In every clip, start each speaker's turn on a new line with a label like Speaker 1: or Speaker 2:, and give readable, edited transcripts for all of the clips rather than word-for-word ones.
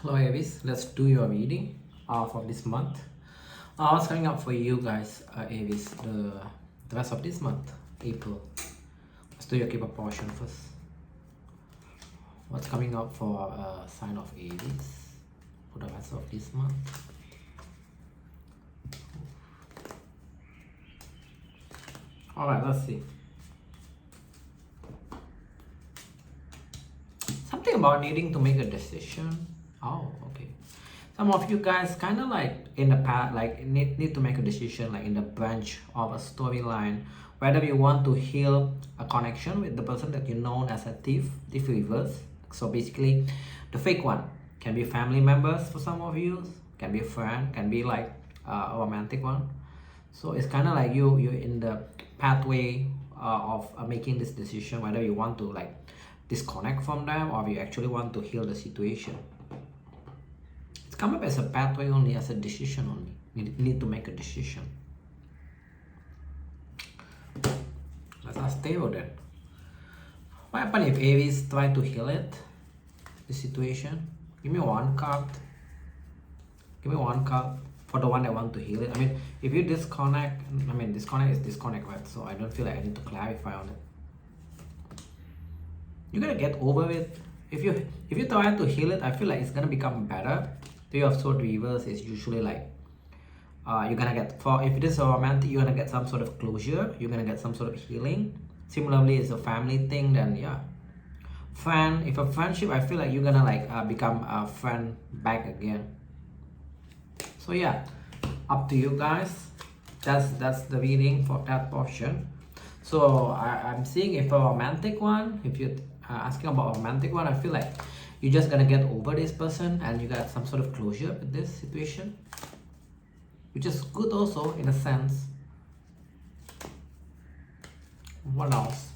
Speaker 1: Hello Aries, let's do your reading for this month. What's coming up for you guys, Aries, the rest of this month, April? Let's do your keeper portion first. What's coming up for sign of Aries for the rest of this month? Alright, let's see. Something about needing to make a decision. Oh, okay. Some of you guys kind of like in the path, like need to make a decision, like in the branch of a storyline, whether you want to heal a connection with the person that you know as a thief reverse. So basically, the fake one can be family members for some of you, can be a friend, can be like a romantic one. So it's kind of like you're in the pathway of making this decision, whether you want to like disconnect from them or you actually want to heal the situation. It's come up as a pathway only, as a decision only. You need to make a decision. Let's ask Tarot then. What happens if Aries try to heal it? The situation? Give me one card. Give me one card for the one that want to heal it. I mean, if you disconnect, disconnect is disconnect, right? So I don't feel like I need to clarify on it. You're gonna get over it. If you try to heal it, I feel like it's gonna become better. Three of Swords reverse is usually like you're gonna get, if it is a romantic, you're gonna get some sort of closure, you're gonna get some sort of healing. Similarly, it's a family thing, then yeah. Friend, if a friendship, I feel like you're gonna like become a friend back again. So yeah, up to you guys. That's the reading for that portion. So I'm seeing if a romantic one, if you're asking about a romantic one, I feel like you're just gonna get over this person and you got some sort of closure with this situation, which is good also in a sense. What else?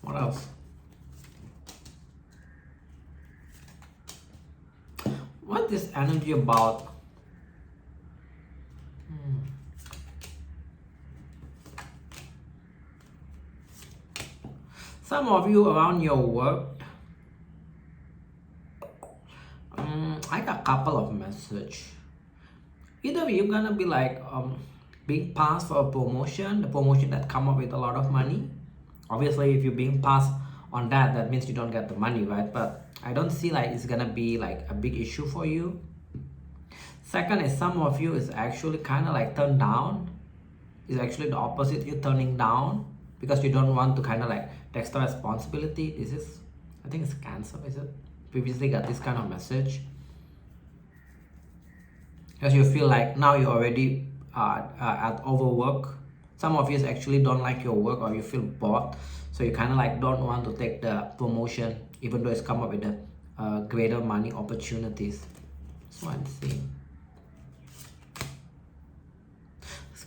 Speaker 1: What else? What is energy about? Some of you around your work, I got a couple of messages. Either you're gonna be like being passed for a promotion, the promotion that come up with a lot of money. Obviously, if you're being passed on that, that means you don't get the money, right? But I don't see like it's gonna be like a big issue for you. Second is some of you is actually kind of like turned down. It's actually the opposite, you're turning down because you don't want to kind of like take the responsibility. This is, I think it's Cancer, is it? Previously got this kind of message. Because you feel like now you're already at overwork. Some of you actually don't like your work or you feel bored. So you kind of like don't want to take the promotion even though it's come up with the greater money opportunities. That's what I'm seeing.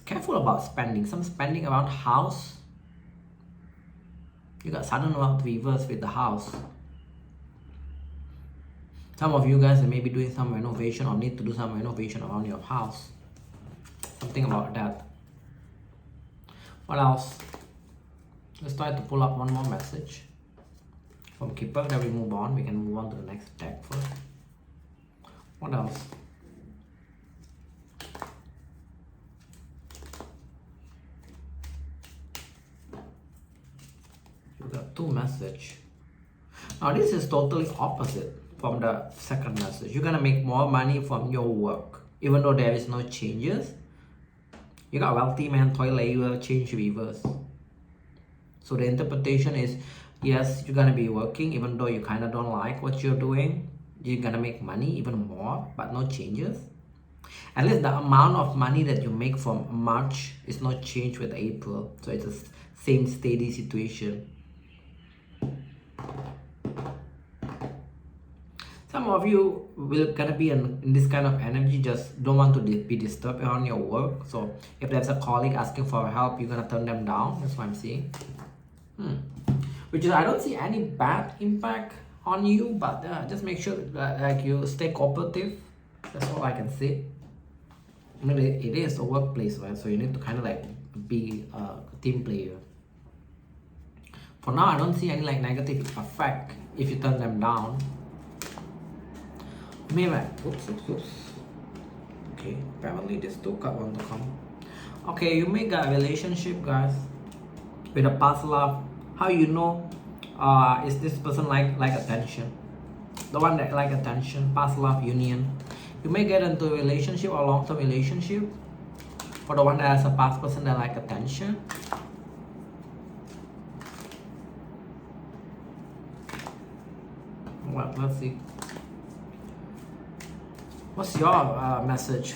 Speaker 1: Careful about spending. Some spending around house. You got Sun&Moon reverse with the house. Some of you guys are maybe doing some renovation or need to do some renovation around your house. Something about that. What else? Let's try to pull up one more message from Keeper. Then we move on. We can move on to the next deck first. What else? You got two messages. Now this is totally opposite from the second message. You're gonna make more money from your work, even though there is no changes. You got wealthy man, toil labor, change reverse. So the interpretation is, yes, you're gonna be working, even though you kind of don't like what you're doing. You're gonna make money even more, but no changes. At least the amount of money that you make from March is not changed with April. So it's the same steady situation. Some of you will gonna be in this kind of energy, just don't want to be disturbed around your work. So if there's a colleague asking for help, you're gonna turn them down. That's what I'm seeing. Which is, I don't see any bad impact on you, but just make sure that like you stay cooperative. That's all I can say. I mean, it is a workplace, right? So you need to kind of like be a team player. For now, I don't see any like negative effect if you turn them down. Maybe, oops. Okay, apparently this two card want to come. Okay, you may get a relationship, guys, with a past love. How you know is this person like attention? The one that like attention, past love, union. You may get into a relationship or long-term relationship for the one that has a past person that like attention. Well, let's see. What's your message?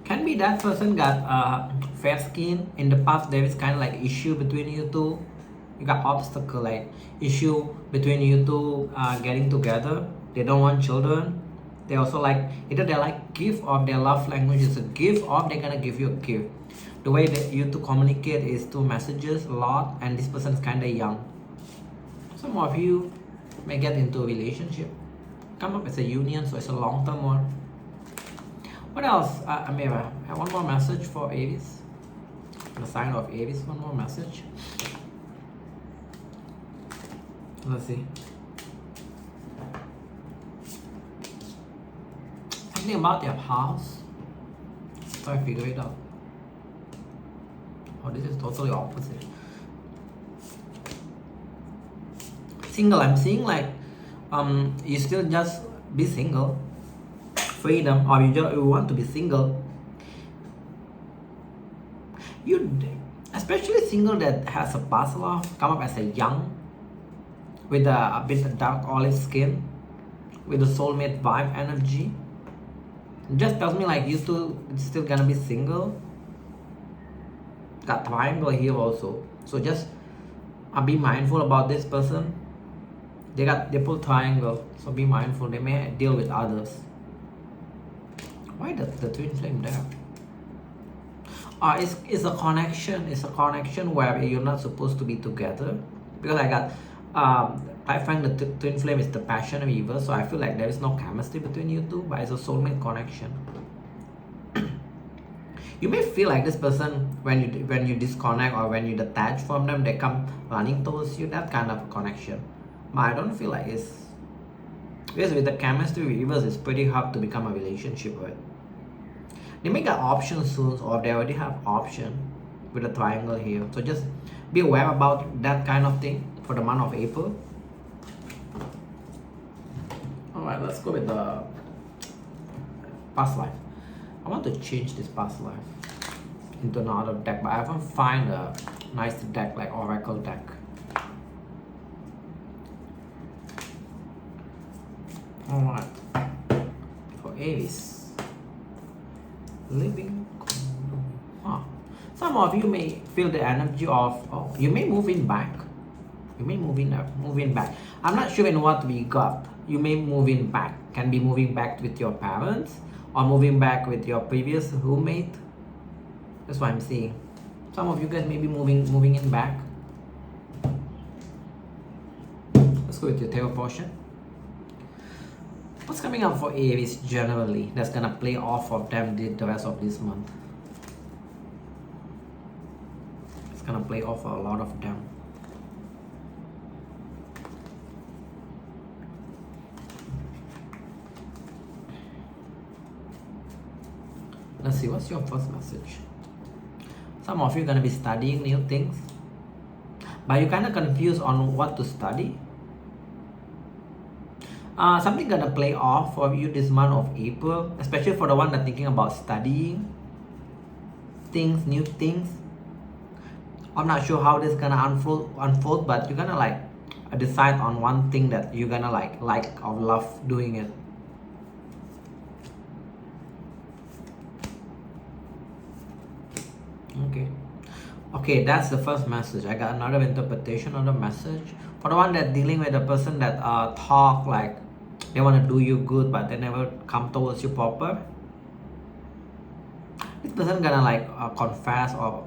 Speaker 1: Can be that person got fair skin. In the past there is kind of like issue between you two. You got obstacle, like issue between you two getting together. They don't want children. They also like, either they like gift or their love language is a gift, or they're gonna give you a gift. The way that you two communicate is through messages a lot, and this person is kind of young. Some of you may get into a relationship, come up as a union, so it's a long-term one. What else? Amira, I have one more message for Aries. The sign of Aries, one more message. Let's see. Something about their house. So I figure it out. Oh, this is totally opposite. Single, I'm seeing like you still just be single. Freedom, or you just want to be single. You, especially single that has a past love, come up as a young, with a bit of dark olive skin, with the soulmate vibe energy. It just tells me like you two still gonna be single. Got triangle here also, so just be mindful about this person. They pull triangle, so be mindful. They may deal with others. Why the twin flame there? It's a connection. It's a connection where you're not supposed to be together. Because I find the twin flame is the passion weaver, so I feel like there is no chemistry between you two, but it's a soulmate connection. You may feel like this person, when you disconnect or when you detach from them, they come running towards you. That kind of connection. But I don't feel like it's, because with the chemistry weavers, it's pretty hard to become a relationship with. They may get options soon, or they already have option with a triangle here. So just be aware about that kind of thing for the month of April. Alright, let's go with the past life. I want to change this past life into another deck, but I haven't found a nice deck like Oracle deck. Alright, for Aries, living. Some of you may feel the energy of, you may move in back. You may move in back. I'm not sure in what we got. You may move in back. Can be moving back with your parents or moving back with your previous roommate. That's what I'm seeing. Some of you guys may be moving in back. Let's go with your tail portion. What's coming up for Aries generally that's gonna play off of them the rest of this month? It's gonna play off for a lot of them. Let's see, what's your first message? Some of you are gonna be studying new things, but you're kind of confused on what to study. Something gonna play off for you this month of April, especially for the one that thinking about studying things, new things. I'm not sure how this gonna unfold, but you're gonna like decide on one thing that you're gonna like or love doing it. Okay, that's the first message. I got another interpretation of the message. For the one that dealing with a person that talk like they want to do you good, but they never come towards you proper. This person gonna like confess or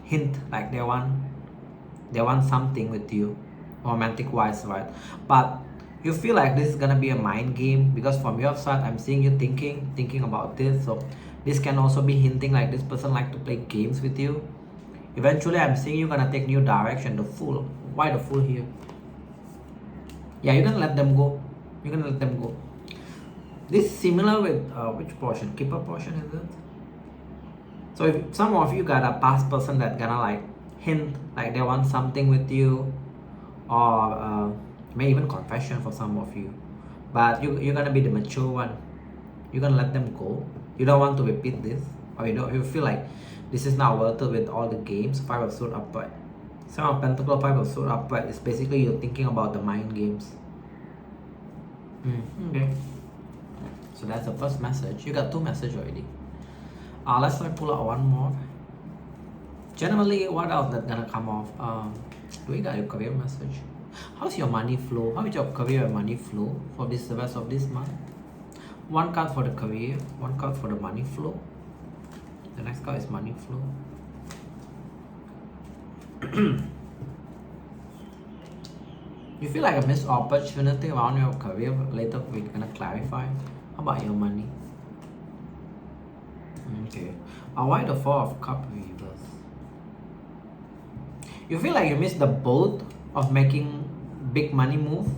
Speaker 1: hint like they want something with you, romantic wise, right? But you feel like this is gonna be a mind game, because from your side I'm seeing you thinking about this. So this can also be hinting like this person like to play games with you. Eventually, I'm seeing you're gonna take new direction. The Fool. Why the Fool here? Yeah, you're gonna let them go. You're gonna let them go. This is similar with which portion? Keeper portion, is it? So if some of you got a past person that gonna like hint like they want something with you, or may even confession for some of you, but you're gonna be the mature one. You're gonna let them go. You don't want to repeat this, or you feel like this is not worth it with all the games. 5 of Swords upright. 7 of Pentacles, 5 of Swords upright is basically you're thinking about the mind games. Okay. So that's the first message. You got 2 messages already. Let's try pull out one more. Generally, what else that's gonna come off? Do we got your career message? How's your money flow? How is your career and money flow for this the rest of this month? 1 card for the career, 1 card for the money flow. The next card is money flow. You feel like a missed opportunity around your career. Later we're gonna clarify. How about your money? Okay. Why the 4 of Cups reverse? You feel like you missed the boat of making big money move.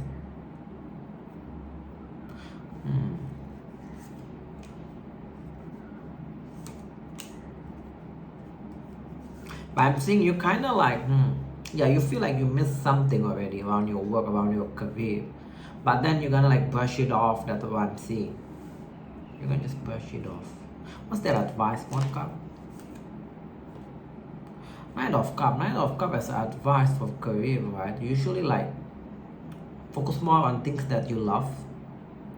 Speaker 1: But I'm seeing you kind of like, yeah, you feel like you missed something already around your work, around your career. But then you're gonna like brush it off. That's what I'm seeing. You're gonna just brush it off. What's that advice? 1 cup. 9 of Cups. 9 of Cups as advice for career, right? Usually like focus more on things that you love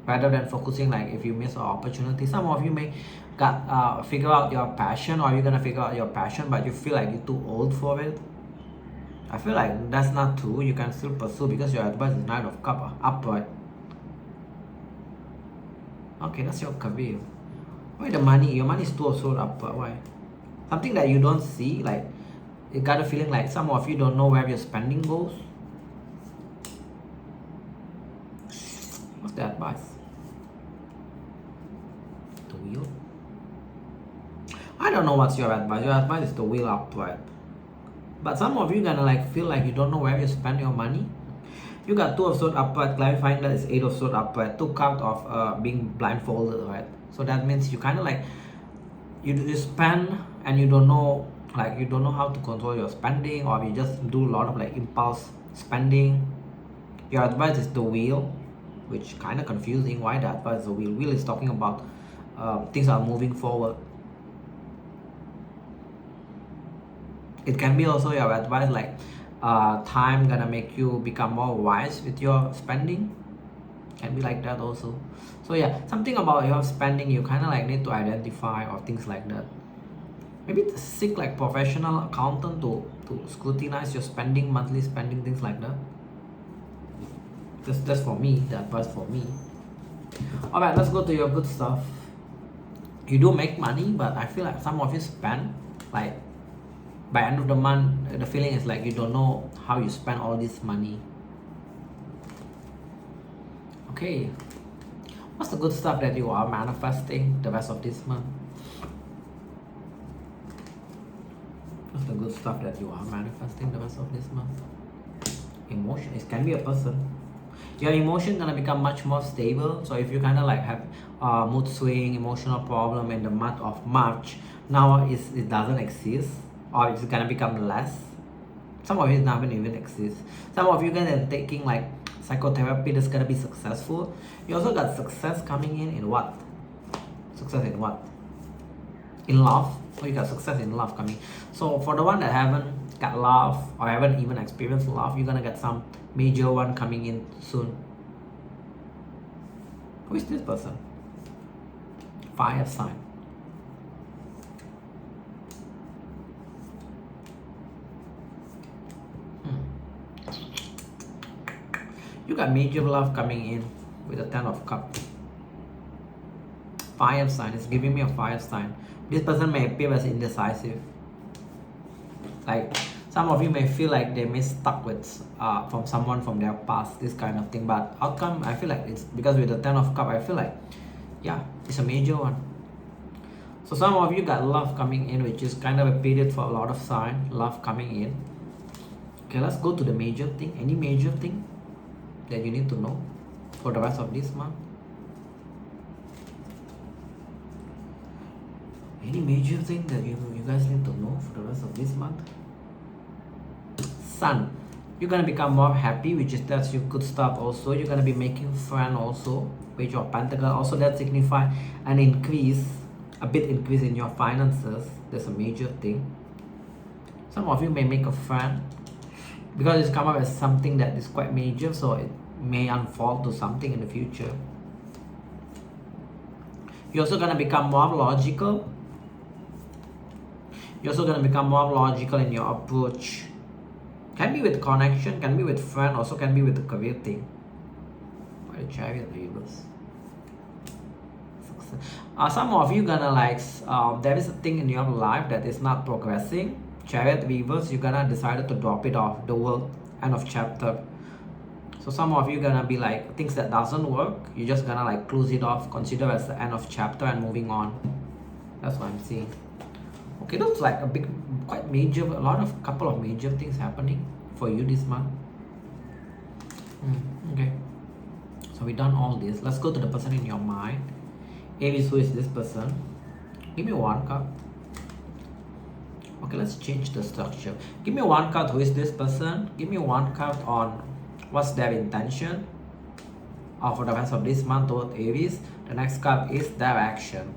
Speaker 1: rather than focusing like if you miss an opportunity. Some of you may figure out your passion, or you're gonna figure out your passion but you feel like you're too old for it. I feel like that's not true. You can still pursue because your advice is 9 of Cups upright. Okay, that's your career. Why the money? Your money is 2 of Swords upright. Why? Something that you don't see, like you got a feeling like some of you don't know where your spending goes. What's the advice? The Wheel. I don't know what's your advice. Your advice is the Wheel upright. But some of you gonna like feel like you don't know where you spend your money. You got 2 of Swords upright, clarifying that is 8 of Swords upright. 2 cards of being blindfolded, right? So that means you kind of like you spend and you don't know, like you don't know how to control your spending, or you just do a lot of like impulse spending. Your advice is the Wheel, which kind of confusing. Why the advice is the Wheel? Wheel is talking about things are moving forward. It can be also your advice like time gonna make you become more wise with your spending. Can be like that also. So yeah, something about your spending you kind of like need to identify, or things like that. Maybe seek like professional accountant to scrutinize your spending, monthly spending, things like that. That's for me, the advice for me. Alright, let's go to your good stuff. You do make money, but I feel like some of you spend like by end of the month, the feeling is like you don't know how you spend all this money. Okay, what's the good stuff that you are manifesting the rest of this month? What's the good stuff that you are manifesting the rest of this month? Emotion. It can be a person. Your emotion gonna become much more stable. So if you kind of like have mood swing, emotional problem in the month of March, now it doesn't exist, or it's gonna become less. Some of it doesn't even exist. Some of you guys are taking like psychotherapy that's gonna be successful. You also got success coming in what? Success in what? In love. So you got success in love coming. So for the one that haven't got love or haven't even experienced love, you're gonna get some major one coming in soon. Who is this person? Fire sign. You got major love coming in with a 10 of Cups. Fire sign. It's giving me a fire sign. This person may appear as indecisive. Like some of you may feel like they may stuck with from someone from their past, this kind of thing. But outcome, I feel like it's because with the 10 of Cups, I feel like, yeah, it's a major one. So some of you got love coming in, which is kind of a period for a lot of sign, love coming in. Okay, let's go to the major thing. Any major thing that you need to know for the rest of this month? Any major thing that you guys need to know for the rest of this month? Sun. You're gonna become more happy, which is that's your good stuff also. You're gonna be making friends also. Page of Pentacles. Also that signify an increase, a bit increase in your finances. That's a major thing. Some of you may make a friend because it's come up as something that is quite major, so it may unfold to something in the future. You're also gonna become more logical. You're also gonna become more logical in your approach. Can be with connection, can be with friend, also can be with the career thing. Why the Chariot reverse? Some of you gonna like, there is a thing in your life that is not progressing. Chariot reverse, you're gonna decide to drop it off, the world, end of chapter. So some of you gonna be like, things that doesn't work, you're just gonna like close it off, consider as the end of chapter and moving on. That's what I'm seeing. Okay, looks like a big, quite major, couple of major things happening for you this month. Okay, so we done all this. Let's go to the person in your mind. Aries, who is this person? Give me one card. Okay, let's change the structure. Give me one card. Who is this person? Give me one card on what's their intention for the rest of this month toward Aries. The next card is their action.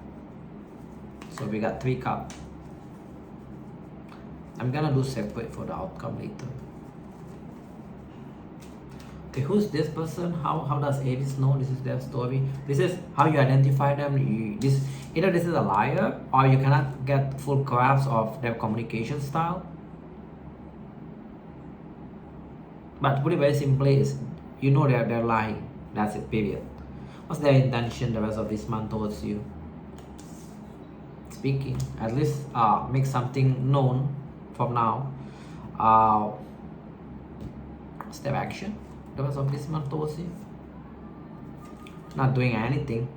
Speaker 1: So we got 3 cards. I'm gonna do separate for the outcome later. Okay, who's this person? How does Aries know this is their story? This is how you identify them. Either this is a liar or you cannot get full grasp of their communication style. But to put it very simply, is you know they're lying. That's it, period. What's their intention the rest of this month towards you? Speaking, at least make something known from now. What's their action the rest of this month towards you? Not doing anything.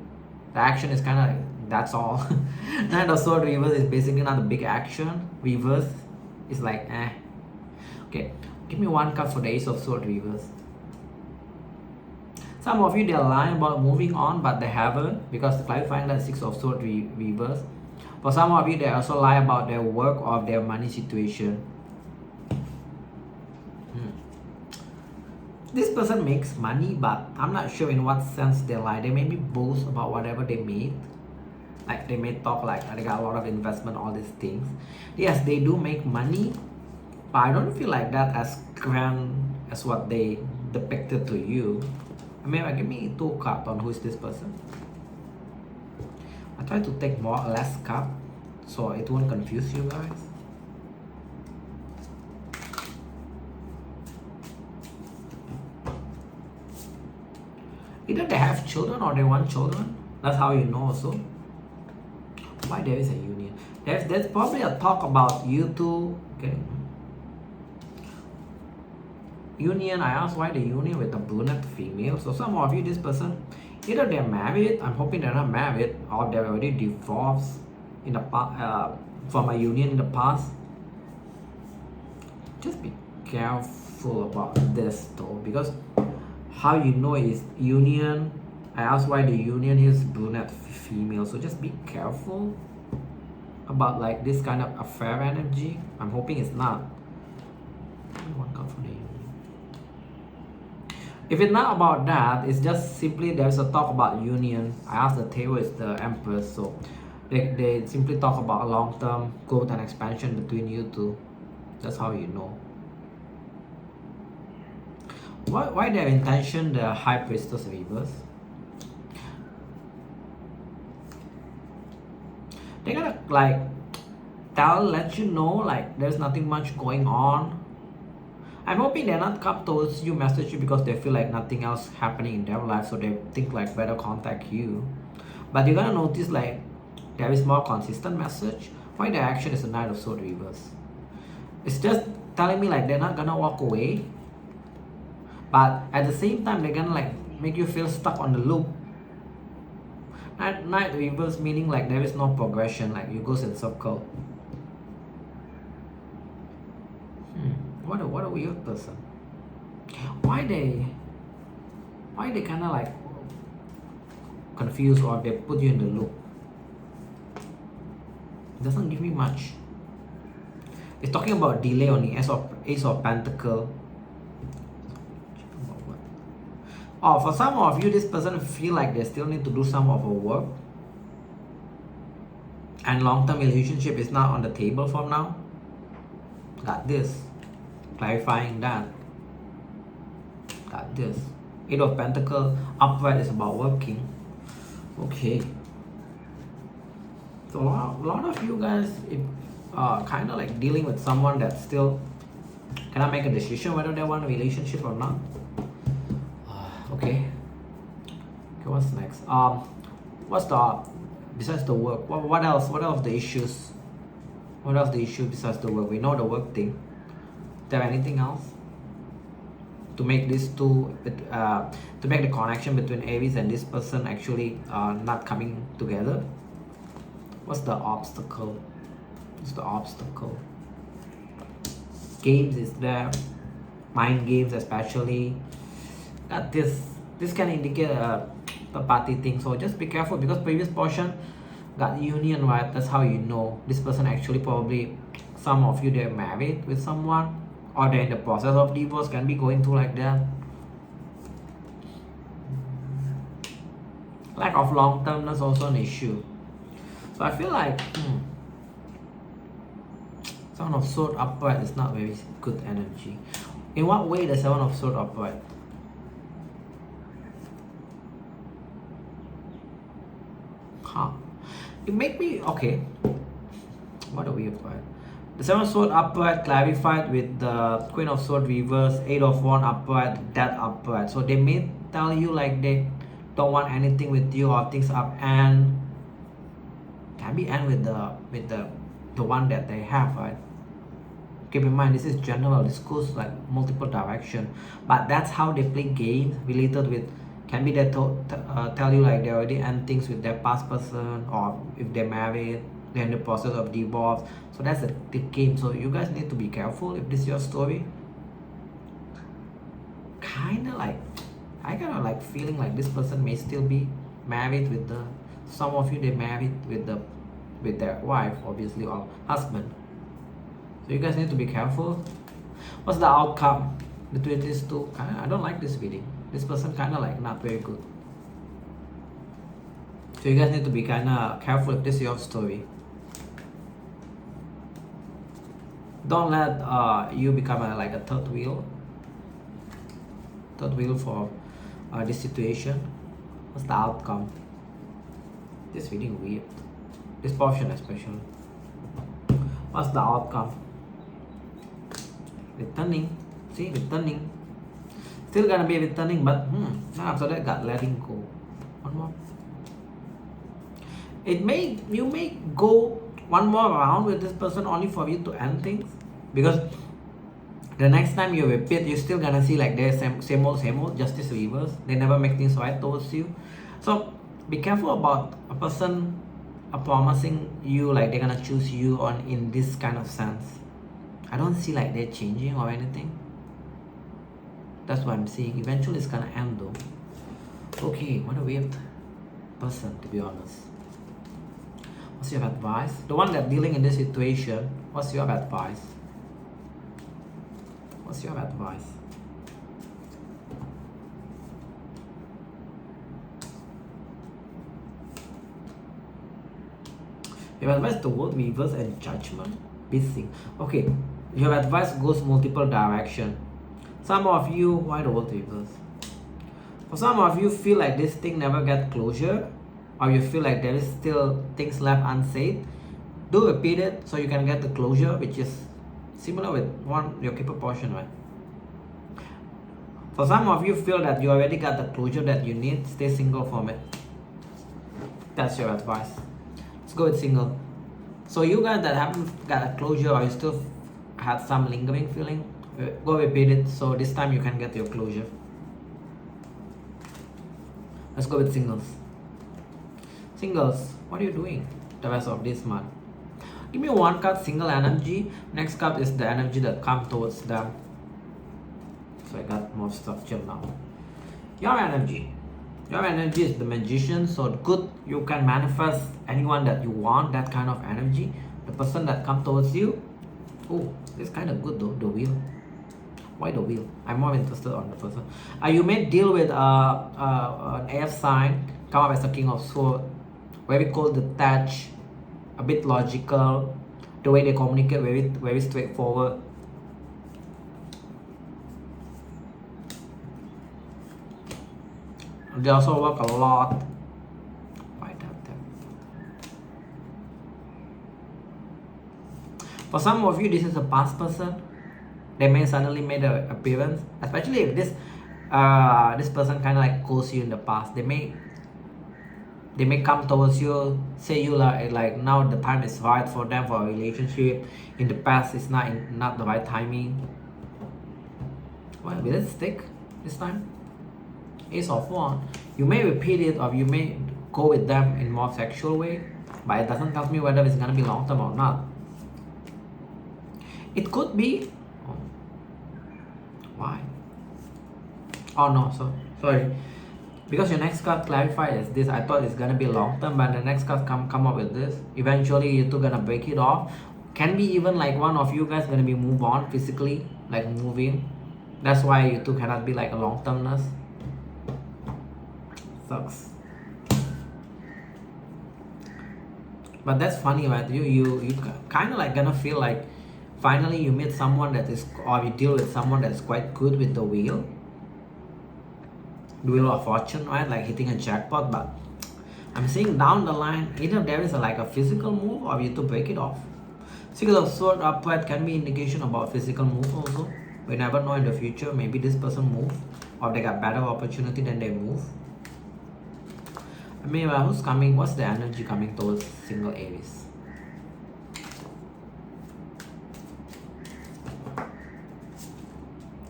Speaker 1: The action is kind of, that's all. Nine of Swords reverse is basically not a big action. Reverse is like eh. Okay, give me one card for the Ace of Swords reverse. Some of you, they're lying about moving on, but they haven't, because clarifying that Six of Swords reverse. For some of you, they also lie about their work or their money situation. This person makes money, but I'm not sure in what sense they lie. They maybe boast about whatever they made. Like they may talk like they got a lot of investment, all these things. Yes, they do make money, but I don't feel like that as grand as what they depicted to you. I mean, give me 2 cards on who is this person. I try to take less cards so it won't confuse you guys. Either they have children or they want children. That's how you know also. Why there is a union? There's probably a talk about you two. Okay. Union, I asked why the union with a brunette female. So some of you, this person, either they're married, I'm hoping they're not married, or they're already divorced in the from a union in the past. Just be careful about this though, because how you know is union. I asked why the union is brunette female, so just be careful about like this kind of affair energy. I'm hoping it's not. One card for the union. If it's not about that, it's just simply there's a talk about union. I asked the tarot is the Empress, so they simply talk about a long-term growth and expansion between you two. That's how you know. Why their intention, the High Priestess reverse? They're gonna like let you know like there's nothing much going on. I'm hoping they're not come towards you, message you because they feel like nothing else happening in their life, so they think like better contact you. But you're gonna notice like there is more consistent message. Why the action is the Knight of Swords reverse? It's just telling me like they're not gonna walk away, but at the same time they're gonna like make you feel stuck on the loop. Night reverse meaning like there is no progression, like you goes in circle. What a weird person. Why they kind of like confused, or they put you in the loop? It doesn't give me much. It's talking about delay only. Ace of Pentacle. Oh, for some of you, this person feel like they still need to do some of a work, and long-term relationship is not on the table for now. Got this. Clarifying that. Got this. Eight of Pentacle upright is about working. Okay. So a lot of you guys kind of like dealing with someone that still cannot make a decision whether they want a relationship or not. Okay, what's next? What's the besides the work? What else? What else the issues? What else the issue besides the work? We know the work thing. Is there anything else to make these two to make the connection between Aries and this person actually not coming together? What's the obstacle? What's the obstacle? Games is there, mind games especially. This can indicate a party thing, so just be careful, because previous portion got union, right? That's how you know this person actually probably, some of you, they're married with someone, or they're in the process of divorce, can be going through like that. Lack of long-termness also an issue. So I feel like Seven of Swords upright is not very good energy. In what way the Seven of Swords upright? It make me okay. What are we upright? The Seven of Swords upright clarified with the Queen of Swords reverse, Eight of Wands upright, Death upright. So they may tell you like they don't want anything with you, or things up, and can be end with the one that they have, right? Keep in mind, this is general. This goes like multiple direction, but that's how they play games related with. Can be they tell you like they already end things with their past person, or if they're married, they're in the process of divorce. So that's the game. So you guys need to be careful if this is your story. I kind of like feeling like this person may still be married with some of you, they married with their wife, obviously, or husband. So you guys need to be careful. What's the outcome between these two? I don't like this reading. This person kind of like not very good. So you guys need to be kind of careful if this is your story. Don't let you become like a third wheel for this situation. What's the outcome? This reading weird. This portion especially. What's the outcome? Returning. See, returning. Still gonna be returning, but after that got letting go. One more. You may go one more round with this person only for you to end things, because the next time you repeat, you're still gonna see like there's same old justice reverse. They never make things right towards you. So be careful about a person promising you like they're gonna choose you on in this kind of sense. I don't see like they're changing or anything. That's what I'm seeing. Eventually it's gonna end though. Okay, what a weird person, to be honest. What's your advice? The one that dealing in this situation, what's your advice? What's your advice? Your advice, the word reverse and judgment. Busy. Okay, your advice goes multiple direction. Some of you, why the word reverse? For some of you, feel like this thing never get closure, or you feel like there is still things left unsaid. Do repeat it so you can get the closure, which is similar with your keeper portion, right? For some of you, feel that you already got the closure that you need. Stay single from it. That's your advice. Let's go with single. So you guys that haven't got a closure, or you still had some lingering feeling, go repeat it so this time you can get your closure. Let's go with singles. Singles, what are you doing the rest of this month? Give me one card, single energy. Next card is the energy that comes towards them. So I got more structure now. Your energy. Your energy is the magician, so good. You can manifest anyone that you want, that kind of energy. The person that comes towards you. Oh, it's kind of good though, the wheel. Why the wheel? I'm more interested on the person. You may deal with an air sign, come up as a king of swords, very cold, detached, a bit logical. The way they communicate, very straightforward. They also work a lot. Why that? For some of you, this is a past person. They may suddenly made an appearance, especially if this person kind of like calls you in the past. They may come towards you, say you like now the time is right for them for a relationship. In the past, it's not the right timing. Well, will it stick this time? Ace of Wands. You may repeat it, or you may go with them in more sexual way, but it doesn't tell me whether it's gonna be long term or not. It could be. Oh. Why? Oh no, sorry. Because your next card clarified is this. I thought it's gonna be long term, but the next card come up with this. Eventually, you two gonna break it off. Can be even like one of you guys gonna be move on physically, like moving. That's why you two cannot be like a long termness. Sucks. But that's funny, right? You kind of like gonna feel like finally you meet someone that is, or you deal with someone that's quite good with the wheel of fortune, right? Like hitting a jackpot. But I'm seeing down the line, either there is like a physical move, or you to break it off. Six of Swords upright can be indication about physical move also. We never know in the future. Maybe this person move, or they got better opportunity than they move. I mean, who's coming? What's the energy coming towards single Aries?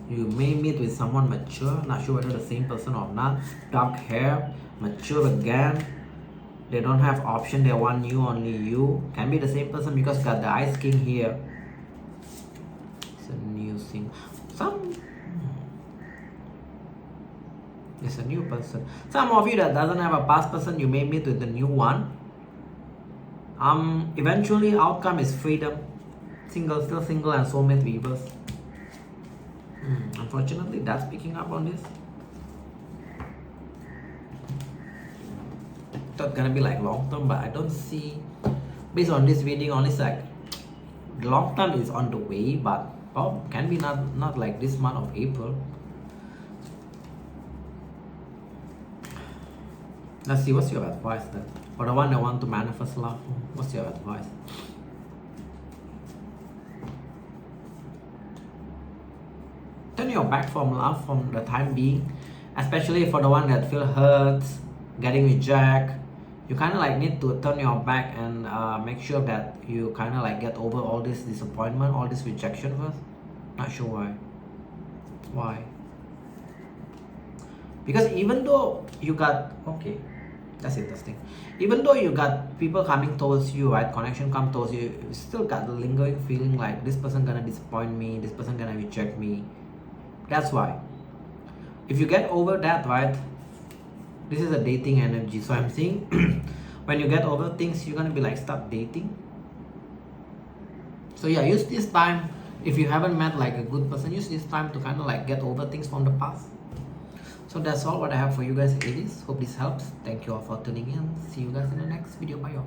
Speaker 1: You may meet with someone mature, not sure whether the same person or not. Dark hair, mature again. They don't have option, they want you, only you. Can be the same person because got the Ice King here. It's a new thing. It's a new person. Some of you that doesn't have a past person, you may meet with the new one. Eventually outcome is freedom. Still single and soulmate reverse. Unfortunately, that's picking up on this. Thought gonna be like long term, but I don't see. Based on this reading, only like long term is on the way, but can be not like this month of April. Let's see, what's your advice then? For the one that want to manifest love, what's your advice? Turn your back from love from the time being, especially for the one that feel hurt, getting rejected. You kind of like need to turn your back and make sure that you kind of like get over all this disappointment, all this rejection first. Not sure why. Why? Because even though you got, okay, that's interesting. Even though you got people coming towards you, right? Connection come towards you, you still got the lingering feeling like this person gonna disappoint me, this person gonna reject me. That's why. If you get over that, right? This is a dating energy. So I'm seeing when you get over things, you're gonna be like, stop dating. So yeah, use this time. If you haven't met like a good person, use this time to kind of like get over things from the past. So that's all what I have for you guys, Aries. Hope this helps. Thank you all for tuning in. See you guys in the next video. Bye y'all.